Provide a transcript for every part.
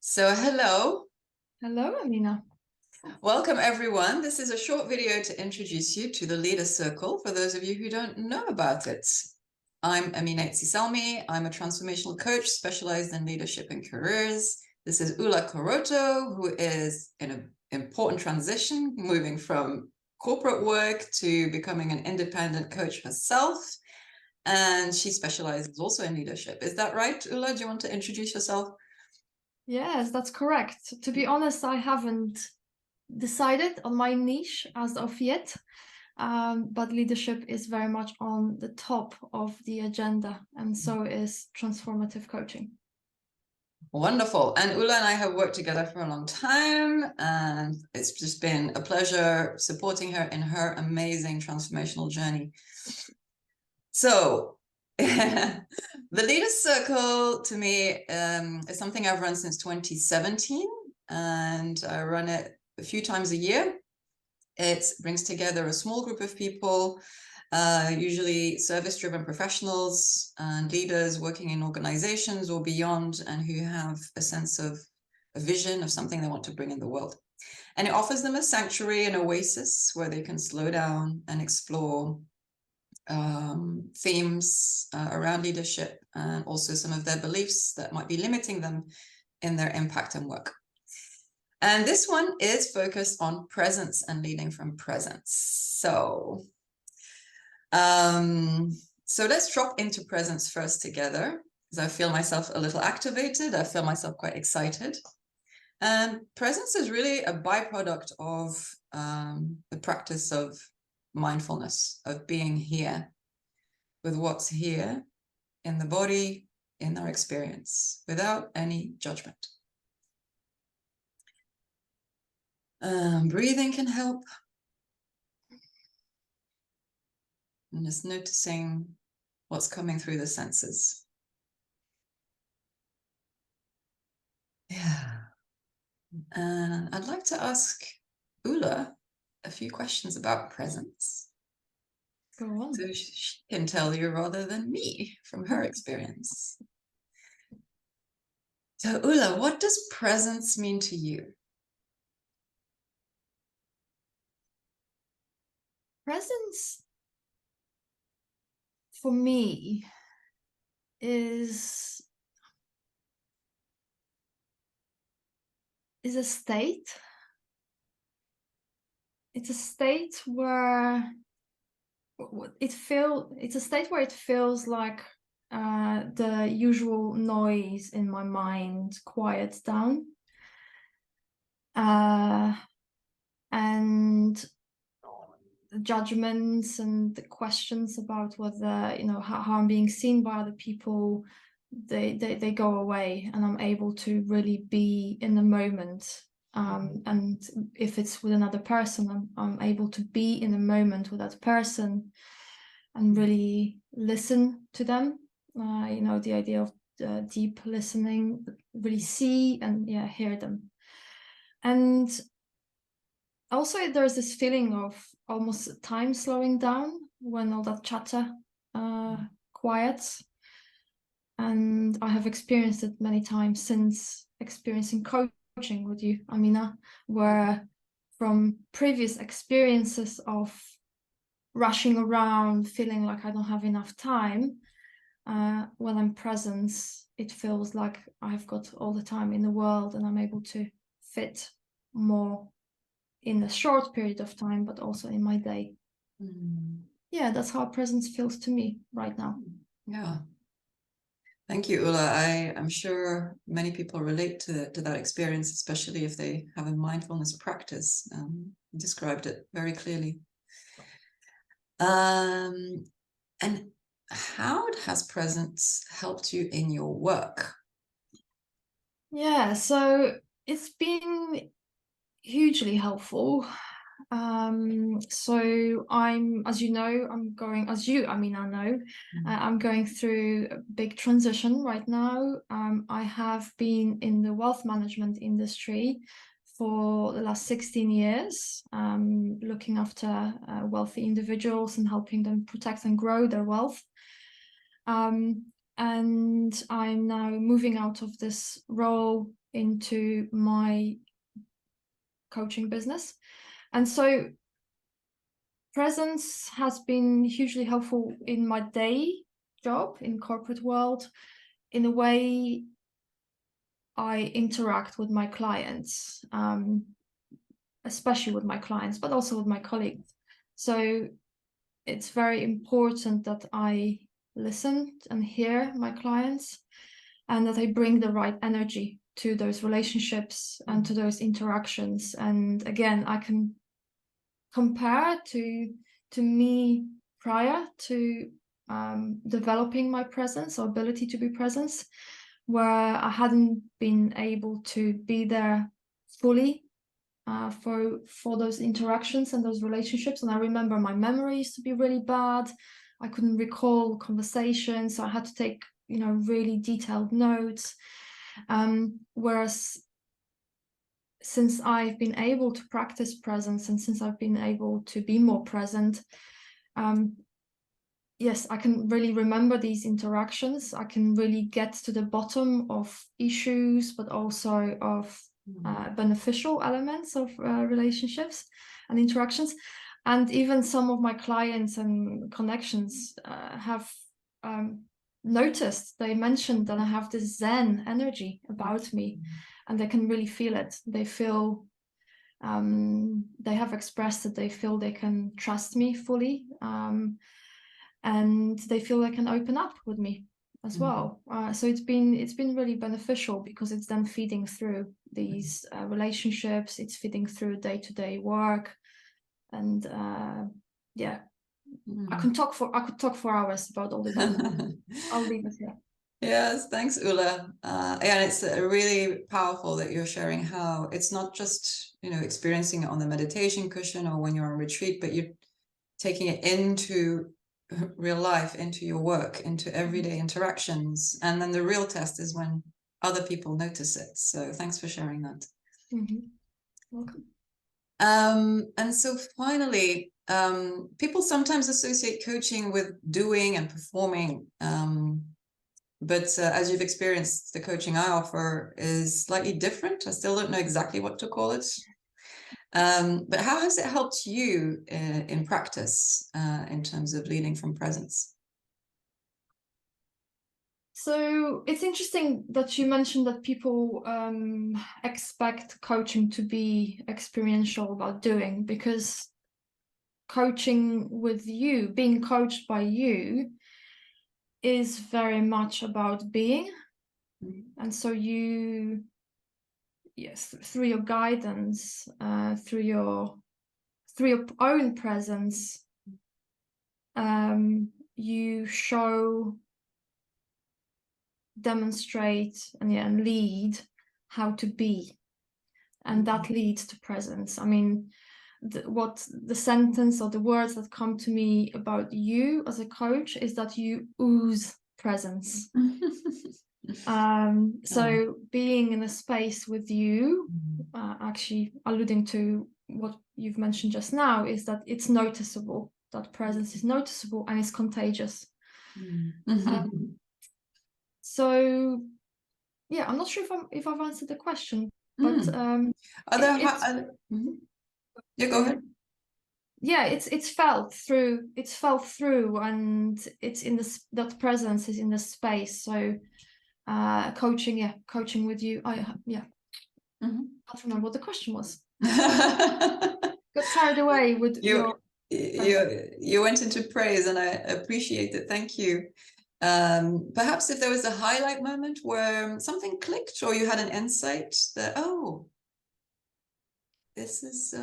So hello, Hello, Amina. welcome everyone. This is a short video to introduce you to the Leader Circle for those of you who don't know about it. I'm Amina Aitsi-Selmi. I'm a transformational coach specialized in leadership and careers. This is Ula who is in an important transition, moving from corporate work to becoming an independent coach herself. And she specializes also in leadership. Is that right, Ula? Do you want to introduce yourself? Yes, that's correct. To be honest, I haven't decided on my niche as of yet, but leadership is very much on the top of the agenda, and so is transformative coaching. Wonderful. And Ula and I have worked together for a long time, and it's just been a pleasure supporting her in her amazing transformational journey. So, the Leaders Circle to me is something I've run since 2017, and I run it a few times a year. It brings together a small group of people, usually service-driven professionals and leaders working in organizations or beyond, and who have a sense of a vision of something they want to bring in the world. And it offers them a sanctuary, an oasis where they can slow down and explore themes around leadership and also some of their beliefs that might be limiting them in their impact and work. And this one is focused on presence and leading from presence. So let's drop into presence first together, because I feel myself a little activated. I feel myself quite excited. And presence is really a byproduct of the practice of mindfulness, of being here with what's here in the body, in our experience, without any judgment. Breathing can help. And just noticing what's coming through the senses. Yeah. And I'd like to ask Ula a few questions about presence. Go on. So she can tell you rather than me from her experience. So Ula, what does presence mean to you? Presence for me is a state. It's a state where it's a state where it feels like the usual noise in my mind quiets down, and the judgments and the questions about whether how I'm being seen by other people, they go away, and I'm able to really be in the moment. And if it's with another person, I'm able to be in the moment with that person and really listen to them. The idea of deep listening, really see and hear them. And also there's this feeling of almost time slowing down when all that chatter quiets. And I have experienced it many times since experiencing coaching with you, Amina, where from previous experiences of rushing around, feeling like I don't have enough time, when I'm present, it feels like I've got all the time in the world and I'm able to fit more in a short period of time, but also in my day. Yeah, that's how presence feels to me right now. Yeah. Thank you, Ula. I'm sure many people relate to that experience, especially if they have a mindfulness practice. You described it very clearly. And how has presence helped you in your work? Yeah, so it's been hugely helpful. So as you, Amina, know, I'm going through a big transition right now. I have been in the wealth management industry for the last 16 years, looking after wealthy individuals and helping them protect and grow their wealth. And I'm now moving out of this role into my coaching business. And so presence has been hugely helpful in my day job in corporate world, in a way I interact with my clients, especially with my clients, but also with my colleagues. So it's very important that I listen and hear my clients, and that I bring the right energy to those relationships and to those interactions. And again, I can compare to me prior to developing my presence or ability to be present, where I hadn't been able to be there fully for those interactions and those relationships. And I remember my memory used to be really bad. I couldn't recall conversations, so I had to take, you know, really detailed notes. Whereas since I've been able to practice presence, and since I've been able to be more present, yes, I can really remember these interactions. I can really get to the bottom of issues, but also of beneficial elements of relationships and interactions. And even some of my clients and connections have noticed, they mentioned that I have this Zen energy about me, and they can really feel it. They feel, they have expressed that they feel they can trust me fully, and they feel they can open up with me as well. So it's been really beneficial, because it's then feeding through these relationships, it's feeding through day-to-day work. And yeah, I could talk for hours about all the benefits. I'll leave it here. Yes, thanks, Ula. And it's really powerful that you're sharing how it's not just, you know, experiencing it on the meditation cushion or when you're on retreat, but you're taking it into real life, into your work, into everyday interactions. And then the real test is when other people notice it. So thanks for sharing that. Welcome. And so finally, people sometimes associate coaching with doing and performing. But as you've experienced, the coaching I offer is slightly different. I still don't know exactly what to call it. But how has it helped you in practice in terms of leading from presence? So it's interesting that you mentioned that people expect coaching to be experiential about doing, because coaching with you, being coached by you, is very much about being. And so you, yes, through your guidance, through your own presence, you show, demonstrate, and lead how to be, and that leads to presence. I mean, what the sentence or the words that come to me about you as a coach is that you ooze presence. So being in a space with you, actually alluding to what you've mentioned just now, is that it's noticeable, that presence is noticeable and it's contagious. So yeah, I'm not sure if I've answered the question, but yeah, go ahead. Yeah, it's felt through, and it's in this, that presence is in the space. So coaching with you, I can't remember what the question was. Got carried away with you went into praise, and I appreciate it. Thank you. Perhaps if there was a highlight moment where something clicked, or you had an insight that, oh, this is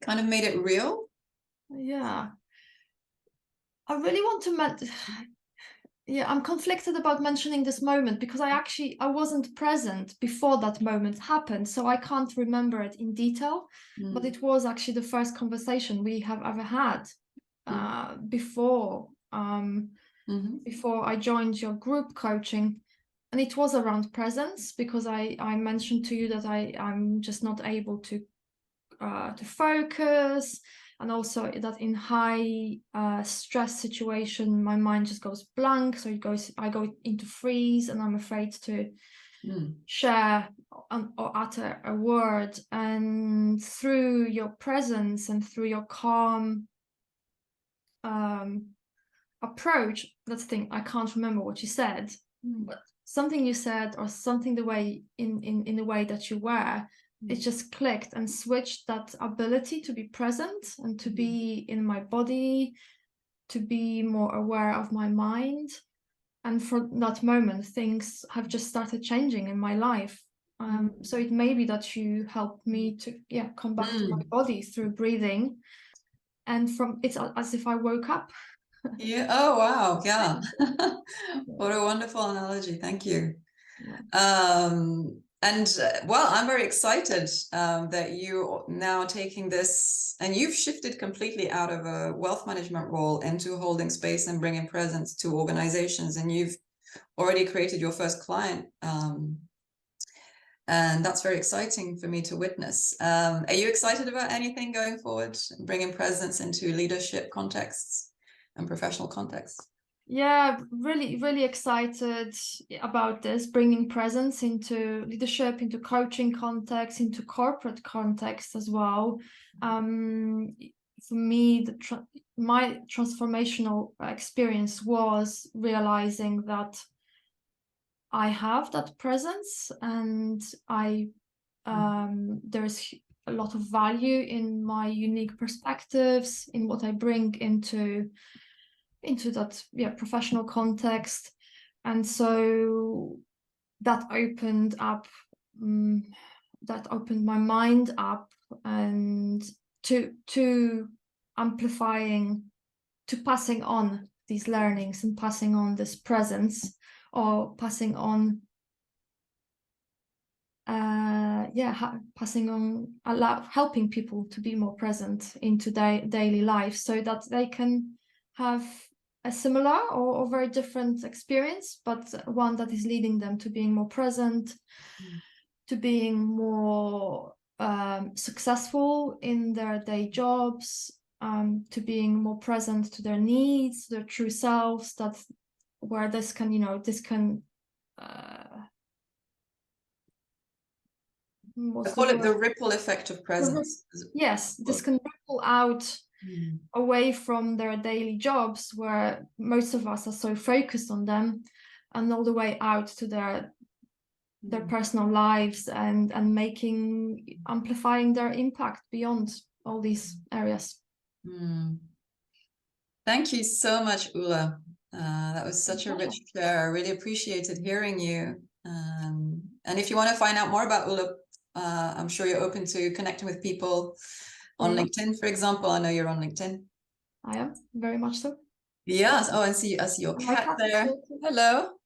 kind of made it real. Yeah, I really want to yeah, I'm conflicted about mentioning this moment, because I wasn't present before that moment happened, so I can't remember it in detail. But it was actually the first conversation we have ever had before I joined your group coaching, and it was around presence, because I mentioned to you that I'm just not able to focus, and also that in high stress situation my mind just goes blank, so I go into freeze, and I'm afraid to share or utter a word, and through your presence and through your calm approach, that's the thing, I can't remember what you said, but something you said, or something the way in the way that you were, it just clicked and switched that ability to be present and to be in my body, to be more aware of my mind. And for that moment, things have just started changing in my life. So it may be that you helped me to come back to my body through breathing, and from it's as if I woke up. Yeah. Oh, wow. Yeah. What a wonderful analogy. Thank you. Well, I'm very excited that you're now taking this, and you've shifted completely out of a wealth management role into holding space and bringing presence to organizations, and you've already created your first client. And that's very exciting for me to witness. Are you excited about anything going forward, bringing presence into leadership contexts and professional contexts? Yeah, really excited about this, bringing presence into leadership, into coaching context, into corporate context as well. For me, my transformational experience was realizing that I have that presence, and there's a lot of value in my unique perspectives, in what I bring into that professional context. And so that opened my mind up, and to amplifying, to passing on these learnings and passing on this presence, or passing on helping people to be more present into their daily life, so that they can have a similar or very different experience, but one that is leading them to being more present, to being more successful in their day jobs, to being more present to their needs, their true selves, that's where this can I call it the ripple effect of presence. Yes, this can ripple out away from their daily jobs, where most of us are so focused on them, and all the way out to their personal lives, and amplifying their impact beyond all these areas. Thank you so much, Ula. That was such a rich share. I really appreciated hearing you. And if you want to find out more about Ula, I'm sure you're open to connecting with people on LinkedIn, for example. I know you're on LinkedIn. I am, very much so. Yes. Oh, I see your cat there. Hello.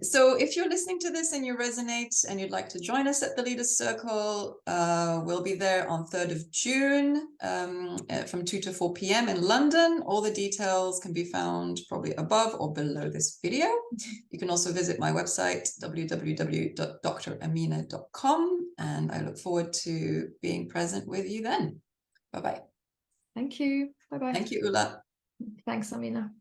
So if you're listening to this and you resonate and you'd like to join us at the Leaders Circle, we'll be there on 3rd of June from 2 to 4 p.m. in London. All the details can be found probably above or below this video. You can also visit my website, www.dramina.com, and I look forward to being present with you then. Bye-bye. Thank you. Bye-bye. Thank you, Ula. Thanks, Amina.